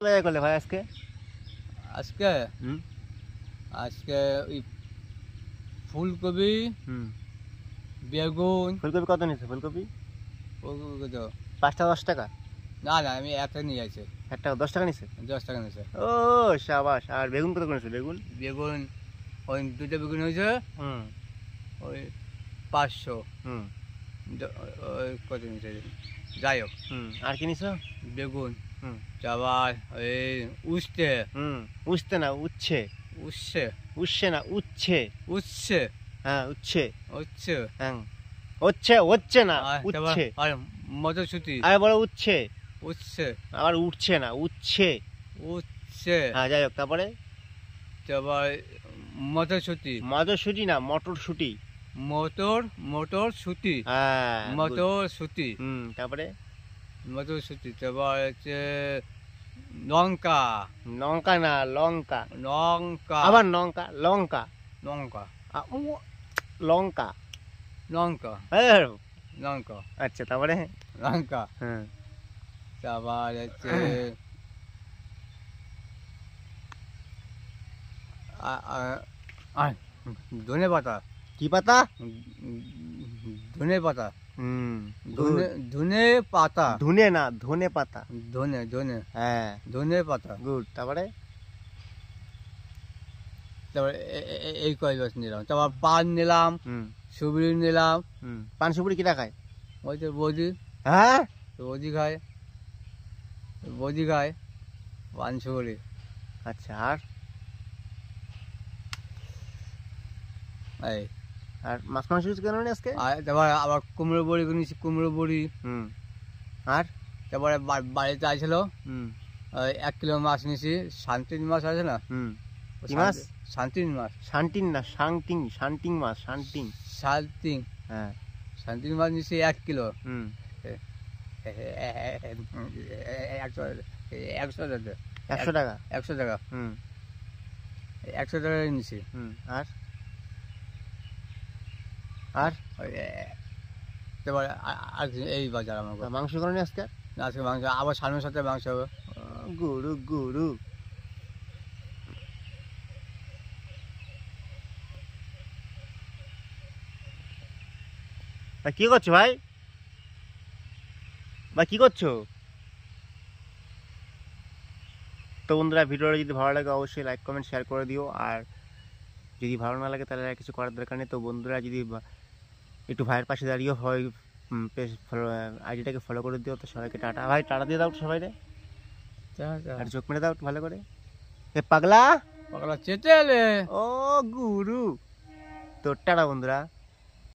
বাজার করলে ভাই আজকে? আজকে আজকে ওই ফুলকপি, বেগুন। ফুলকপি কত নিচ্ছে? ফুলকপি ফুলকপি কত? 5 টাকা 10 টাকা? না না, আমি একটা নিয়ে আসছি। 1 টাকা 10 টাকা নিচ্ছে? 10 টাকা নিয়েছে। ও শাবাশ। আর বেগুন কত করেছে? বেগুন বেগুন ওই দুটো বেগুন হয়েছে ওই 500। ওই কত নিয়েছে যাই হোক। আর কি নিছো? বেগুন, আবার ওই উচ্ছে। উচ্ছে না উচ্ছে। উচ্ছে উচ্ছে না উচ্ছে। উচ্ছে, হ্যাঁ উচ্ছে। উচ্ছে, হ্যাঁ হচ্ছে হচ্ছে না উচ্ছে। আর মটরশুঁটি। আরে বলো উচ্ছে। উচ্ছে আবার উঠছে না উচ্ছে। উচ্ছে, হ্যাঁ যাই হোক। তারপরে তারপর মটরশুঁটি। মটরশুঁটি না মটরশুঁটি। মটরশুঁটি। হ্যাঁ মটরশুঁটি। তারপরে মটরশুঁটি, তারপর হচ্ছে লঙ্কা। লঙ্কা না লঙ্কা। লঙ্কা, আবার লঙ্কা লঙ্কা লঙ্কা, লঙ্কা লঙ্কা, হ্যাঁ। লঙ্কা। আচ্ছা তারপরে লঙ্কা, হ্যাঁ তারপর হচ্ছে ধনে পাতা। কি পাতা? ধনে পাতা। ধনে ধনে পাতা। ধনে না ধনে পাতা। ধনে ধনে হ্যাঁ ধনে পাতা। গুড। তারপরে তারপরে এই কয় গাছ নিলাম। তারপর পান নিলাম, সুবড়ি নিলাম। পান সুপুরি কি খায়? ওই তো বৌদি। হ্যাঁ বৌদি খায়, বৌদি খায় পান সুবড়ি। আচ্ছা আর এই আর মাছ মাংস কিছু কেন নেই আজকে? তারপর আবার কুমড়ো বড়ি কিনেছি, কুমড়ো বড়ি। আর তারপরে বাড়িতে আসছিল 1 কিলো মাছ নিয়েছি। শান্তিন মাছ আছে না? কি মাছ? শান্তিন মাছ। শান্তিন না শান্তিং। শান্তিং মাছ শান্তিং। শান্তিং, হ্যাঁ শান্তিন মাছ নিয়েছি 1 কিলো। 100 টাকা। 100 টাকা? 100 টাকা। 100 টাকা নিয়েছি। আর আর তারপরে এই বাজার আমার মাংস করেনি আজকে? আজকে মাংস, আবার সামনের সাথে মাংস হবে। গরু গরু। কি করছো ভাই? ভাই কি করছো? তো বন্ধুরা ভিডিওটা যদি ভালো লাগে অবশ্যই লাইক কমেন্ট শেয়ার করে দিও। আর যদি ভালো না লাগে তাহলে আর কিছু করার দরকার নেই। তো বন্ধুরা যদি একটু ভাইয়ের পাশে দাঁড়িয়েও হয় পেজ আইডিটাকে ফলো করে দিও। তো সবাইকে টাটা। ভাই টাটা দিয়ে দাও সবাই রে। আর চোখ মেরে দাও ভালো করে। এ পাগলা পাগলা চেটেলে। ও গুরু। তো টাটা বন্ধুরা।